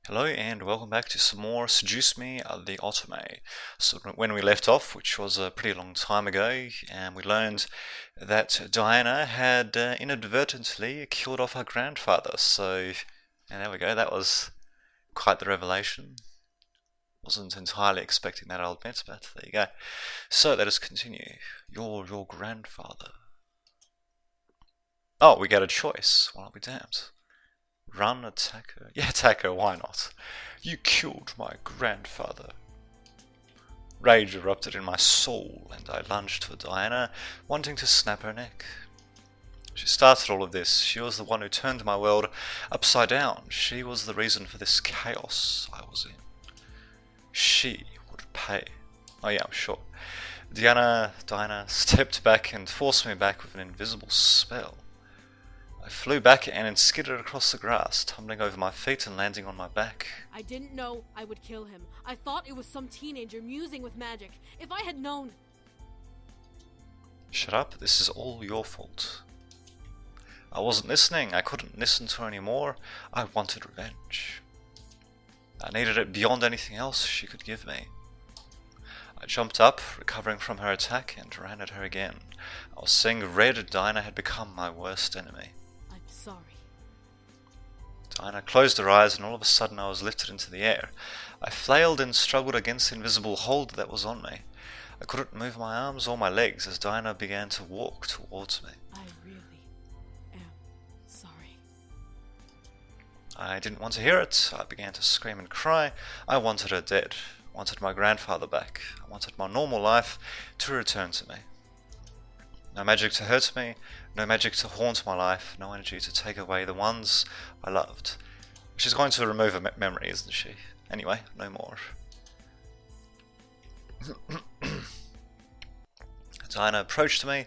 Hello and welcome back to some more Seduce Me The Otome. So when we left off, which was a pretty long time ago, and we learned that Diana had inadvertently killed off her grandfather. And there we go, that was quite the revelation. Wasn't entirely expecting that, I'll admit, but there you go. So let us continue. Your grandfather. Oh, we got a choice. Well, I'll be damned. Run, attack her. Yeah, attack her, why not? You killed my grandfather. Rage erupted in my soul, and I lunged for Diana, wanting to snap her neck. She started all of this. She was the one who turned my world upside down. She was the reason for this chaos I was in. She would pay. Oh yeah, I'm sure. Diana stepped back and forced me back with an invisible spell. I flew back and skidded across the grass, tumbling over my feet and landing on my back. I didn't know I would kill him. I thought it was some teenager musing with magic. If I had known... Shut up, this is all your fault. I wasn't listening. I couldn't listen to her anymore. I wanted revenge. I needed it beyond anything else she could give me. I jumped up, recovering from her attack, and ran at her again. I was seeing red, and Diana had become my worst enemy. I'm sorry. Diana closed her eyes, and all of a sudden I was lifted into the air. I flailed and struggled against the invisible hold that was on me. I couldn't move my arms or my legs as Diana began to walk towards me. I really am sorry. I didn't want to hear it. I began to scream and cry. I wanted her dead. I wanted my grandfather back. I wanted my normal life to return to me. No magic to hurt me, no magic to haunt my life, no energy to take away the ones I loved. She's going to remove a memory, isn't she? Anyway, no more. Diana approached me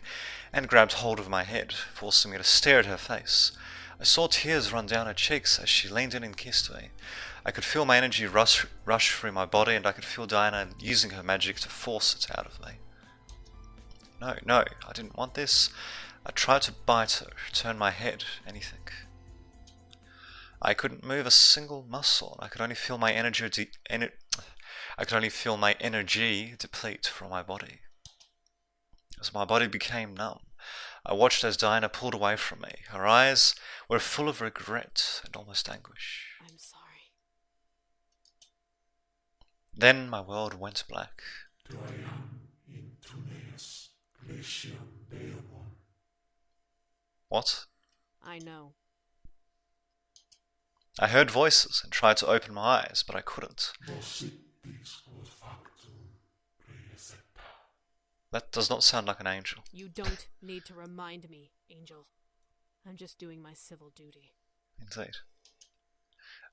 and grabbed hold of my head, forcing me to stare at her face. I saw tears run down her cheeks as she leaned in and kissed me. I could feel my energy rush through my body, and I could feel Diana using her magic to force it out of me. No, I didn't want this. I tried to bite her, turn my head, anything. I couldn't move a single muscle. I could only feel my energy deplete from my body. As my body became numb, I watched as Diana pulled away from me. Her eyes were full of regret and almost anguish. I'm sorry. Then my world went black. What? I know. I heard voices and tried to open my eyes, but I couldn't. That does not sound like an angel. You don't need to remind me, Angel. I'm just doing my civil duty. Indeed.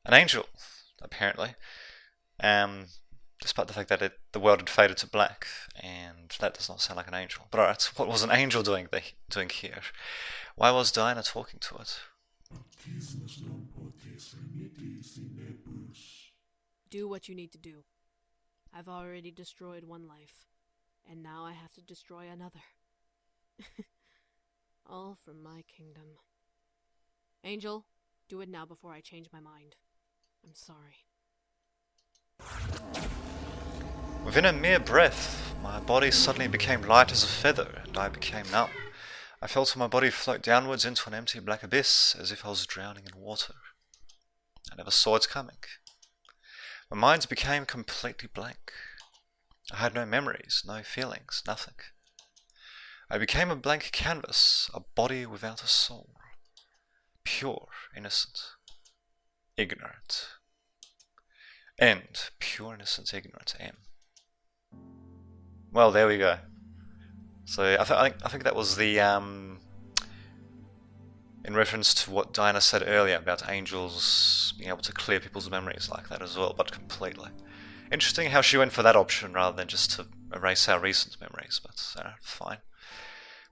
An angel, apparently. Despite the fact that the world had faded to black, and that does not sound like an angel. But alright, what was an angel doing here? Why was Diana talking to it? Do what you need to do. I've already destroyed one life, and now I have to destroy another. All from my kingdom. Angel, do it now before I change my mind. I'm sorry. Within a mere breath, my body suddenly became light as a feather, and I became numb. I felt my body float downwards into an empty black abyss, as if I was drowning in water. I never saw it coming. My mind became completely blank. I had no memories, no feelings, nothing. I became a blank canvas, a body without a soul. Pure, innocent, ignorant. End. Pure, innocent, ignorant. M. Well, there we go. So I think that was the in reference to what Diana said earlier about angels being able to clear people's memories like that as well, but completely. Interesting how she went for that option rather than just to erase our recent memories, but fine.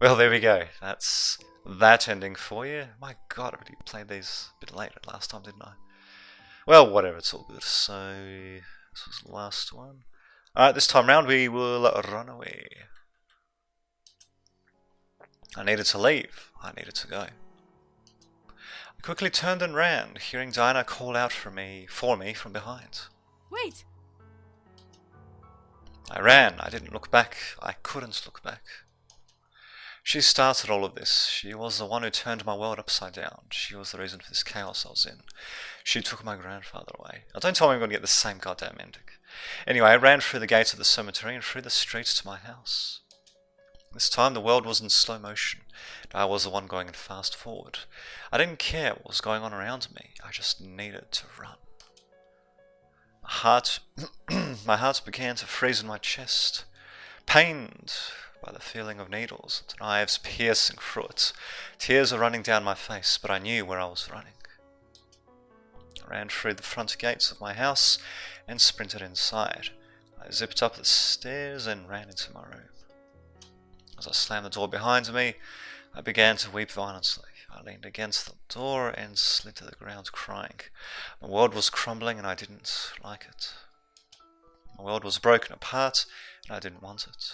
Well, there we go. That's that ending for you. My god, I really played these a bit later last time, didn't I? Well, whatever, it's all good. So, this was the last one. Alright, this time round we will run away. I needed to leave. I needed to go. I quickly turned and ran, hearing Dinah call out for me from behind. Wait! I ran. I didn't look back. I couldn't look back. She started all of this. She was the one who turned my world upside down. She was the reason for this chaos I was in. She took my grandfather away. Now don't tell me I'm going to get the same goddamn ending. Anyway, I ran through the gates of the cemetery and through the streets to my house. This time the world was in slow motion. I was the one going in fast forward. I didn't care what was going on around me. I just needed to run. My heart began to freeze in my chest, pained by the feeling of needles and knives piercing through it. Tears were running down my face, but I knew where I was running. I ran through the front gates of my house and sprinted inside. I zipped up the stairs and ran into my room. As I slammed the door behind me, I began to weep violently. I leaned against the door and slid to the ground crying. My world was crumbling and I didn't like it. My world was broken apart and I didn't want it.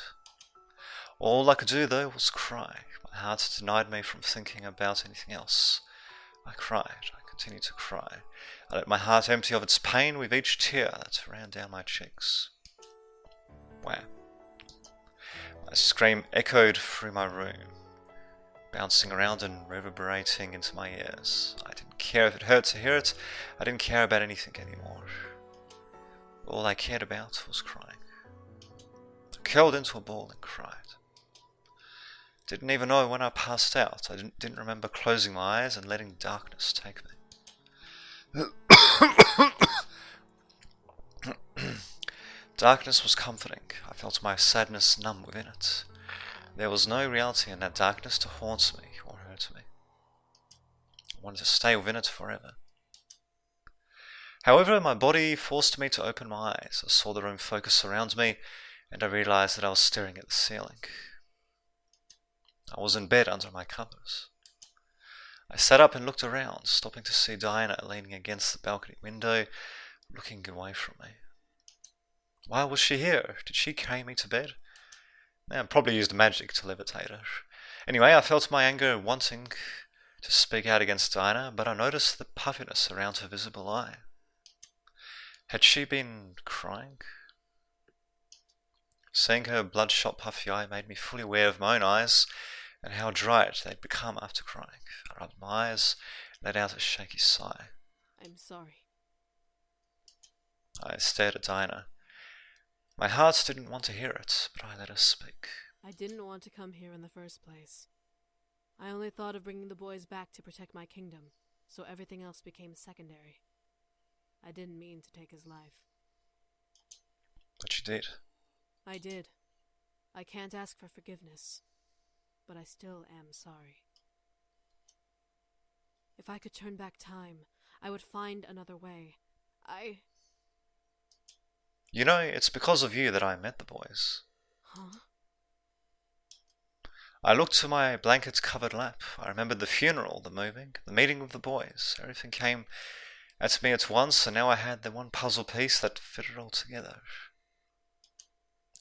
All I could do though was cry. My heart denied me from thinking about anything else. I cried. I continued to cry. I let my heart empty of its pain with each tear that ran down my cheeks. Wow. My scream echoed through my room, bouncing around and reverberating into my ears. I didn't care if it hurt to hear it. I didn't care about anything anymore. All I cared about was crying. I curled into a ball and cried. Didn't even know when I passed out. I didn't remember closing my eyes and letting darkness take me. Darkness was comforting. I felt my sadness numb within it. There was no reality in that darkness to haunt me or hurt me. I wanted to stay within it forever. However, my body forced me to open my eyes. I saw the room focus around me, and I realized that I was staring at the ceiling. I was in bed under my covers. I sat up and looked around, stopping to see Diana leaning against the balcony window, looking away from me. Why was she here? Did she carry me to bed? I probably used magic to levitate her. Anyway, I felt my anger wanting to speak out against Diana, but I noticed the puffiness around her visible eye. Had she been crying? Seeing her bloodshot puffy eye made me fully aware of my own eyes and how dry they'd become after crying. I rubbed my eyes and let out a shaky sigh. I'm sorry. I stared at Diana. My heart didn't want to hear it, but I let her speak. I didn't want to come here in the first place. I only thought of bringing the boys back to protect my kingdom, so everything else became secondary. I didn't mean to take his life. But you did. I did. I can't ask for forgiveness, but I still am sorry. If I could turn back time, I would find another way. You know, it's because of you that I met the boys. Huh? I looked to my blanket-covered lap. I remembered the funeral, the moving, the meeting with the boys. Everything came at me at once, and now I had the one puzzle piece that fit it all together.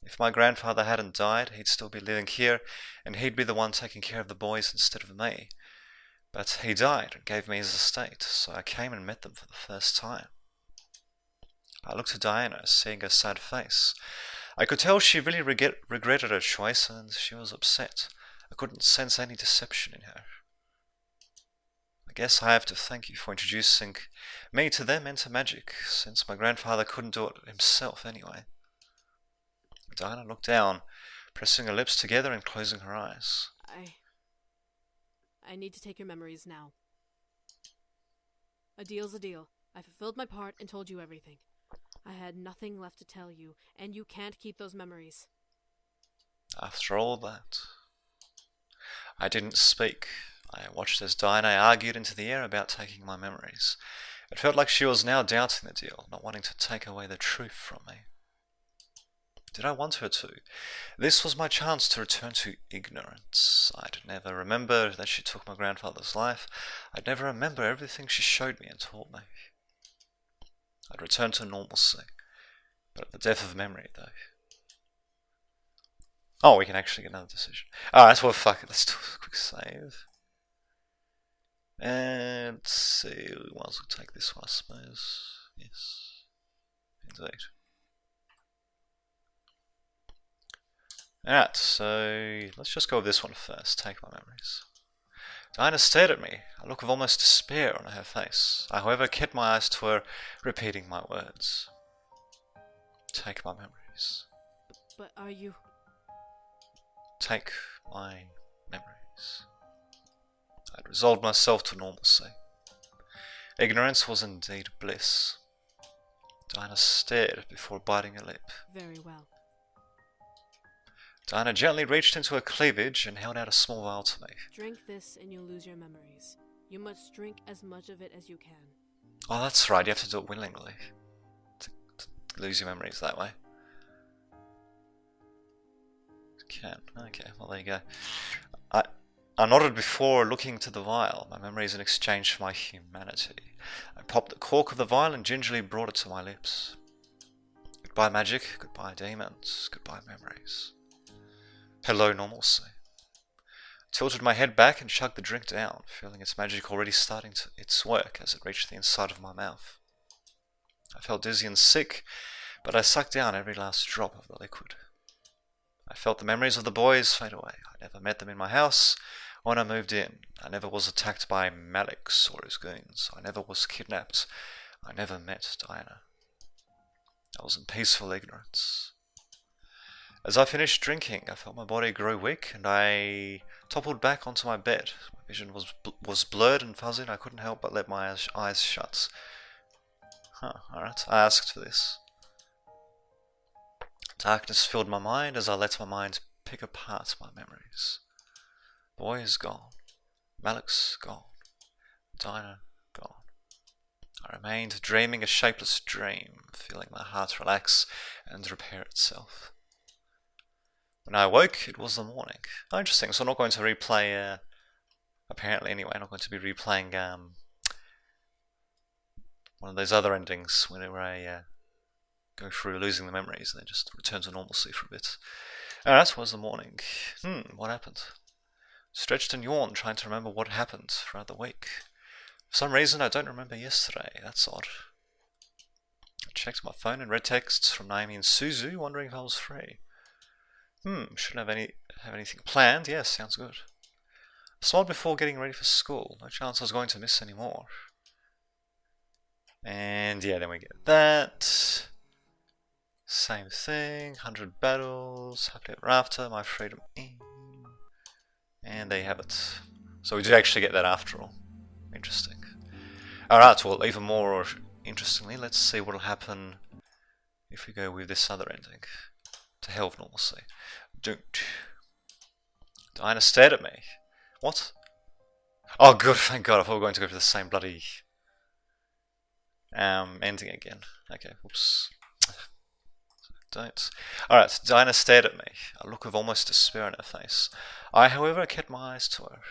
If my grandfather hadn't died, he'd still be living here, and he'd be the one taking care of the boys instead of me. But he died and gave me his estate, so I came and met them for the first time. I looked at Diana, seeing her sad face. I could tell she really regretted her choice, and she was upset. I couldn't sense any deception in her. I guess I have to thank you for introducing me to them and to magic, since my grandfather couldn't do it himself anyway. Diana looked down, pressing her lips together and closing her eyes. I need to take your memories now. A deal's a deal. I fulfilled my part and told you everything. I had nothing left to tell you, and you can't keep those memories. After all that, I didn't speak. I watched as Diana argued into the air about taking my memories. It felt like she was now doubting the deal, not wanting to take away the truth from me. Did I want her to? This was my chance to return to ignorance. I'd never remember that she took my grandfather's life. I'd never remember everything she showed me and taught me. I'd return to normalcy, but at the death of memory, though. Oh, we can actually get another decision. Alright, well, fuck it, let's do a quick save. And let's see, we might as well take this one, I suppose. Yes, indeed. Alright, so let's just go with this one first. Take my memories. Diana stared at me, a look of almost despair on her face. I, however, kept my eyes to her, repeating my words. Take my memories. But are you... Take my memories. I'd resolved myself to normalcy. Ignorance was indeed bliss. Diana stared before biting her lip. Very well. Diana gently reached into her cleavage and held out a small vial to me. Drink this and you'll lose your memories. You must drink as much of it as you can. Oh, that's right, you have to do it willingly. To lose your memories that way. Can. Okay, well there you go. I nodded before looking to the vial, my memories in exchange for my humanity. I popped the cork of the vial and gingerly brought it to my lips. Goodbye magic, goodbye demons, goodbye memories. Hello normalcy. I tilted my head back and chugged the drink down, feeling its magic already starting its work as it reached the inside of my mouth. I felt dizzy and sick, but I sucked down every last drop of the liquid. I felt the memories of the boys fade away. I never met them in my house when I moved in. I never was attacked by Malix or his goons. I never was kidnapped. I never met Diana. I was in peaceful ignorance. As I finished drinking, I felt my body grow weak and I toppled back onto my bed. My vision was blurred and fuzzy and I couldn't help but let my eyes shut. Alright, I asked for this. Darkness filled my mind as I let my mind pick apart my memories. Boy is gone. Malix gone. Dinah gone. I remained dreaming a shapeless dream, feeling my heart relax and repair itself. When I awoke, it was the morning. Oh, interesting. So I'm not going to replay, apparently anyway, I'm not going to be replaying one of those other endings whenever I go through losing the memories and then just return to normalcy for a bit. Alright, that was the morning. What happened? Stretched and yawned, trying to remember what happened throughout the week. For some reason, I don't remember yesterday. That's odd. I checked my phone and read texts from Naomi and Suzu, wondering if I was free. Shouldn't have anything planned. Yes, sounds good. I smiled before getting ready for school. No chance I was going to miss any more. And yeah, then we get that. Same thing. 100 battles. Happily ever after. My freedom in. And there you have it. So we did actually get that after all. Interesting. Alright, well, even more interestingly, let's see what will happen if we go with this other ending. To hell with normalcy. Don't. Diana stared at me. What? Oh good, thank god, I thought we were going to go for the same bloody ending again. Okay, whoops. Don't. Alright, Diana stared at me, a look of almost despair on her face. I, however, kept my eyes to her.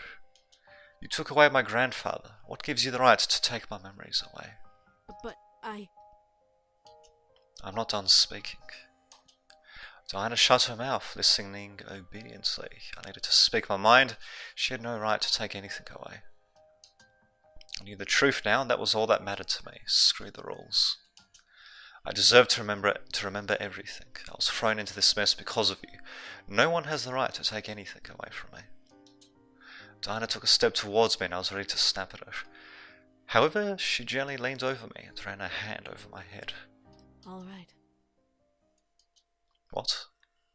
You took away my grandfather. What gives you the right to take my memories away? But I'm not done speaking. Diana shut her mouth, listening obediently. I needed to speak my mind. She had no right to take anything away. I knew the truth now, and that was all that mattered to me. Screw the rules. I deserved to remember everything. I was thrown into this mess because of you. No one has the right to take anything away from me. Diana took a step towards me and I was ready to snap at her. However, she gently leaned over me and ran her hand over my head. all right. What?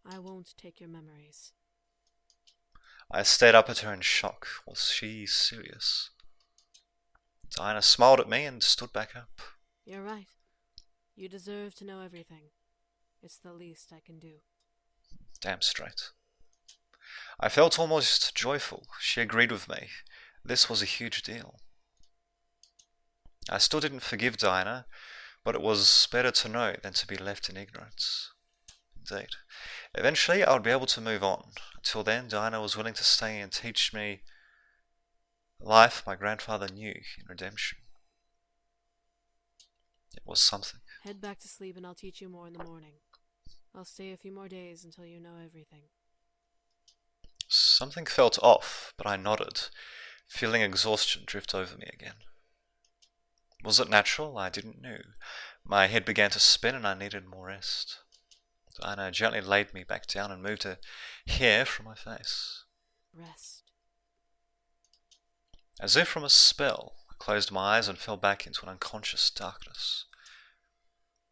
I won't take your memories. I stared up at her in shock. Was she serious? Diana smiled at me and stood back up. You're right. You deserve to know everything. It's the least I can do. Damn straight. I felt almost joyful. She agreed with me. This was a huge deal. I still didn't forgive Diana, but it was better to know than to be left in ignorance. Indeed. Eventually, I would be able to move on. Until then, Diana was willing to stay and teach me the life my grandfather knew in redemption. It was something. Head back to sleep and I'll teach you more in the morning. I'll stay a few more days until you know everything. Something felt off, but I nodded. feeling exhaustion drift over me again. Was it natural? I didn't know. My head began to spin and I needed more rest. Diana gently laid me back down and moved her hair from my face. Rest. As if from a spell, I closed my eyes and fell back into an unconscious darkness.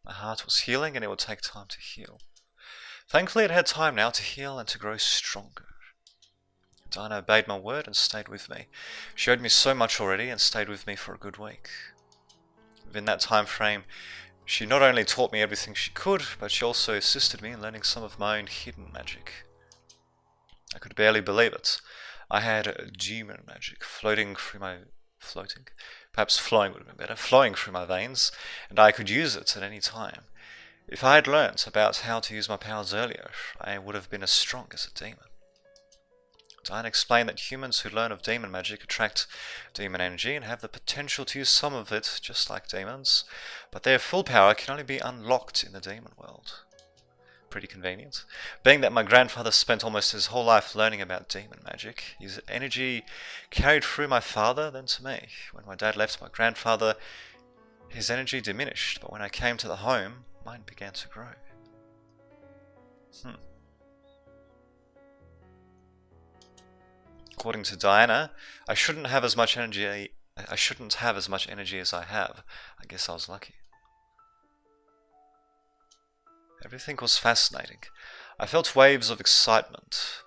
My heart was healing and it would take time to heal. Thankfully, it had time now to heal and to grow stronger. Diana obeyed my word and stayed with me. She owed me so much already and stayed with me for a good week. Within that time frame, she not only taught me everything she could, but she also assisted me in learning some of my own hidden magic. I could barely believe it. I had demon magic flowing through my veins, and I could use it at any time. If I had learnt about how to use my powers earlier, I would have been as strong as a demon. Diana explained that humans who learn of demon magic attract demon energy and have the potential to use some of it just like demons, but their full power can only be unlocked in the demon world. Pretty convenient. Being that my grandfather spent almost his whole life learning about demon magic, his energy carried through my father, then to me. When my dad left my grandfather, his energy diminished, but when I came to the home, mine began to grow. According to Diana, I shouldn't have as much energy as I have. I guess I was lucky. Everything was fascinating. I felt waves of excitement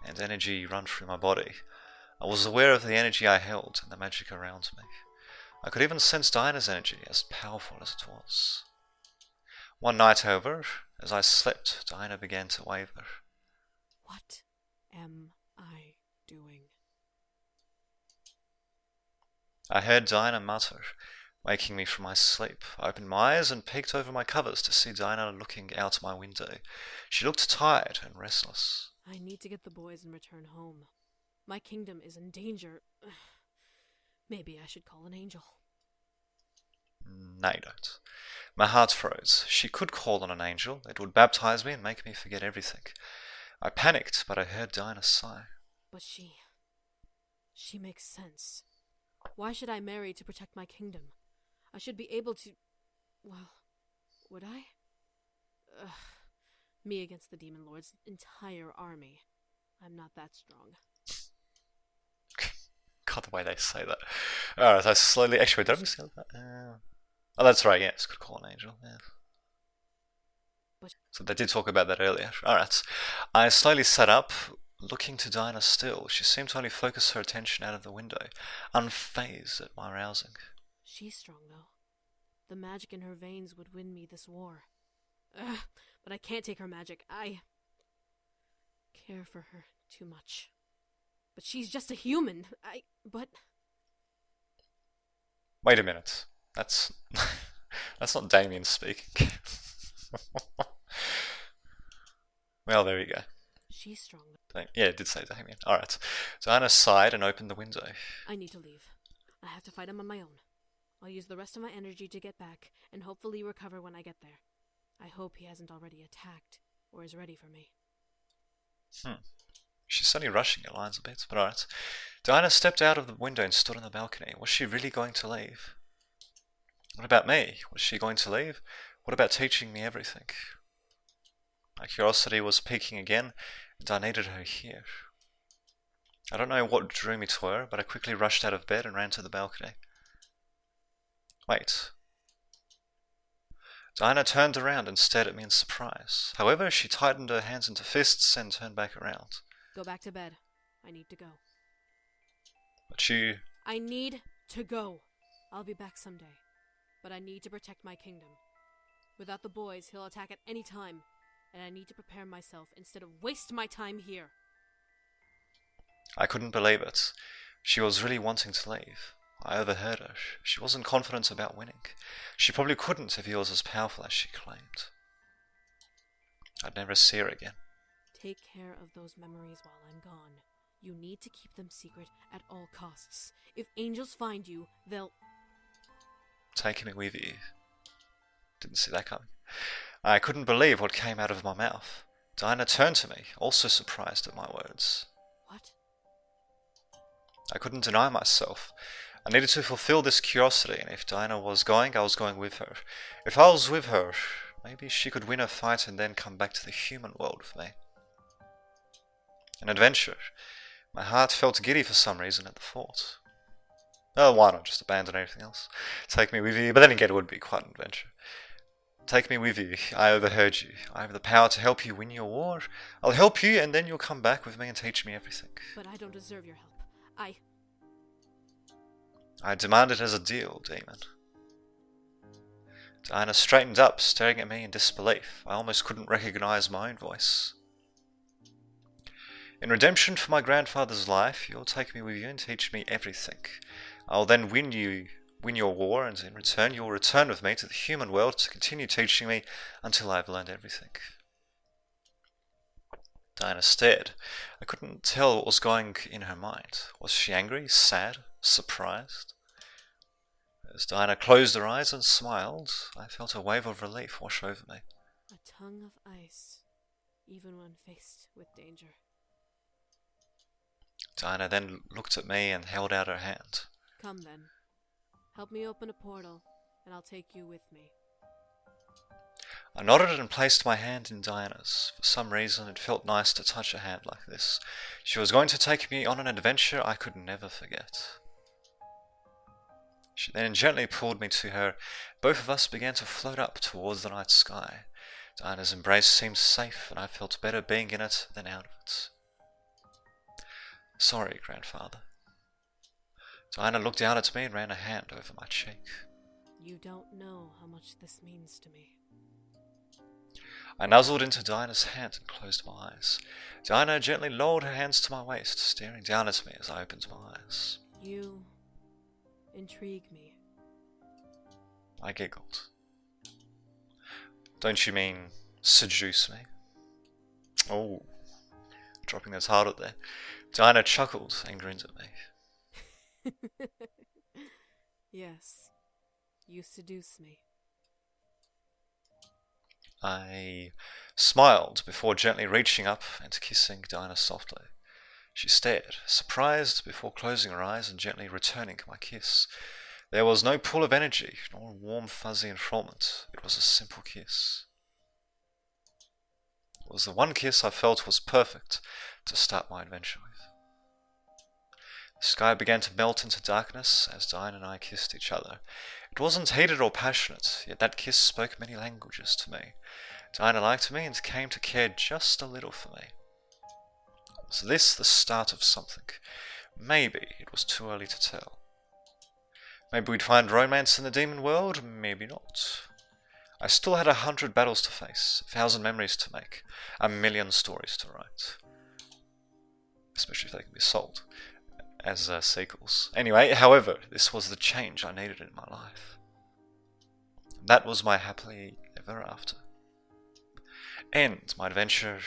and energy run through my body. I was aware of the energy I held and the magic around me. I could even sense Diana's energy, as powerful as it was. One night, however, as I slept, Diana began to waver. What am I doing? I heard Diana mutter, waking me from my sleep. I opened my eyes and peeked over my covers to see Diana looking out my window. She looked tired and restless. I need to get the boys and return home. My kingdom is in danger. Maybe I should call an angel. No, you don't. My heart froze. She could call on an angel. It would baptize me and make me forget everything. I panicked, but I heard Diana sigh. But she makes sense. Why should I marry to protect my kingdom? I should be able to... Well, would I? Me against the Demon Lord's entire army. I'm not that strong. God, the way they say that. Alright, I slowly... Actually, did I miss that? Oh, that's right, yes. Could call an angel, yeah. So they did talk about that earlier. Alright. I slowly sat up, looking to Diana still. She seemed to only focus her attention out of the window, unfazed at my rousing. She's strong, though. The magic in her veins would win me this war. But I can't take her magic. I care for her too much. But she's just a human. But... Wait a minute. That's not Damien speaking. Well, there you go. She's strong. Yeah, it did say Damien. Alright. Diana sighed and opened the window. I need to leave. I have to fight him on my own. I'll use the rest of my energy to get back, and hopefully recover when I get there. I hope he hasn't already attacked, or is ready for me. She's suddenly rushing her lines a bit, but alright. Diana stepped out of the window and stood on the balcony. Was she really going to leave? What about me? Was she going to leave? What about teaching me everything? My curiosity was peaking again, and I needed her here. I don't know what drew me to her, but I quickly rushed out of bed and ran to the balcony. Wait. Diana turned around and stared at me in surprise. However, she tightened her hands into fists and turned back around. Go back to bed. I need to go. But you... I need to go. I'll be back someday. But I need to protect my kingdom. Without the boys, he'll attack at any time. And I need to prepare myself instead of waste my time here. I couldn't believe it. She was really wanting to leave. I overheard her. She wasn't confident about winning. She probably couldn't if he was as powerful as she claimed. I'd never see her again. Take care of those memories while I'm gone. You need to keep them secret at all costs. If angels find you, they'll... Take me with you. Didn't see that coming. I couldn't believe what came out of my mouth. Diana turned to me, also surprised at my words. What? I couldn't deny myself. I needed to fulfill this curiosity, and if Diana was going, I was going with her. If I was with her, maybe she could win a fight and then come back to the human world with me. An adventure. My heart felt giddy for some reason at the thought. Oh, why not just abandon everything else? Take me with you, but then again it would be quite an adventure. Take me with you. I overheard you. I have the power to help you win your war. I'll help you, and then you'll come back with me and teach me everything. But I don't deserve your help. I demand it as a deal, demon. Diana straightened up, staring at me in disbelief. I almost couldn't recognize my own voice. In redemption for my grandfather's life, you'll take me with you and teach me everything. I'll then win your war, and in return you'll return with me to the human world to continue teaching me until I've learned everything. Diana stared. I couldn't tell what was going in her mind. Was she angry, sad, surprised? As Diana closed her eyes and smiled, I felt a wave of relief wash over me. A tongue of ice, even when faced with danger. Diana then looked at me and held out her hand. Come then. Help me open a portal, and I'll take you with me. I nodded and placed my hand in Diana's. For some reason, it felt nice to touch a hand like this. She was going to take me on an adventure I could never forget. She then gently pulled me to her. Both of us began to float up towards the night sky. Diana's embrace seemed safe, and I felt better being in it than out of it. Sorry, grandfather. Diana looked down at me and ran a hand over my cheek. You don't know how much this means to me. I nuzzled into Diana's hand and closed my eyes. Diana gently lowered her hands to my waist, staring down at me as I opened my eyes. You intrigue me. I giggled. Don't you mean seduce me? Oh, dropping those harder there. Diana chuckled and grinned at me. Yes, you seduce me. I smiled before gently reaching up and kissing Diana softly. She stared, surprised, before closing her eyes and gently returning my kiss. There was no pull of energy, nor warm fuzzy enthrallment. It was a simple kiss. It was the one kiss I felt was perfect to start my adventure with. The sky began to melt into darkness as Diana and I kissed each other. It wasn't heated or passionate, yet that kiss spoke many languages to me. Diana liked me and came to care just a little for me. Was this the start of something? Maybe it was too early to tell. Maybe we'd find romance in the demon world, maybe not. I still had 100 battles to face, 1,000 memories to make, 1,000,000 stories to write. Especially if they can be sold as sequels. Anyway, however, this was the change I needed in my life. That was my happily ever after. And my adventure,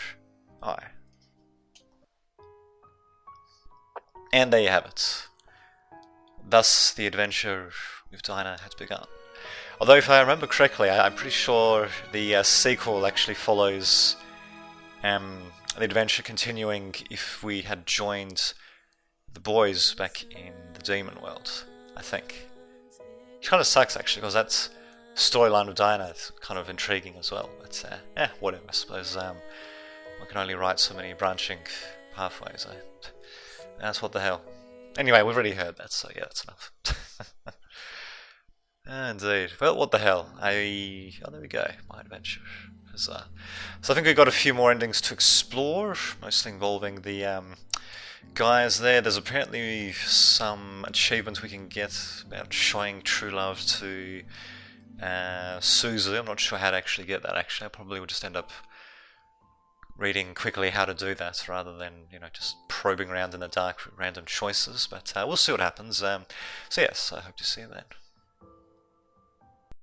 And there you have it. Thus, the adventure with Diana had begun. Although, if I remember correctly, I'm pretty sure the sequel actually follows the adventure continuing if we had joined the boys back in the demon world, I think. It kind of sucks, actually, because that storyline with Diana is kind of intriguing as well. But, whatever, I suppose. One can only write so many branching pathways. That's what the hell. Anyway, we've already heard that, so yeah, that's enough. Indeed. Well, what the hell? Oh, there we go. My adventure. So I think we've got a few more endings to explore, mostly involving the guys there. There's apparently some achievements we can get about showing true love to Suzu. I'm not sure how to actually get that, actually. I probably would just end up reading quickly how to do that rather than, just probing around in the dark for random choices. But we'll see what happens. So yes, I hope to see you then.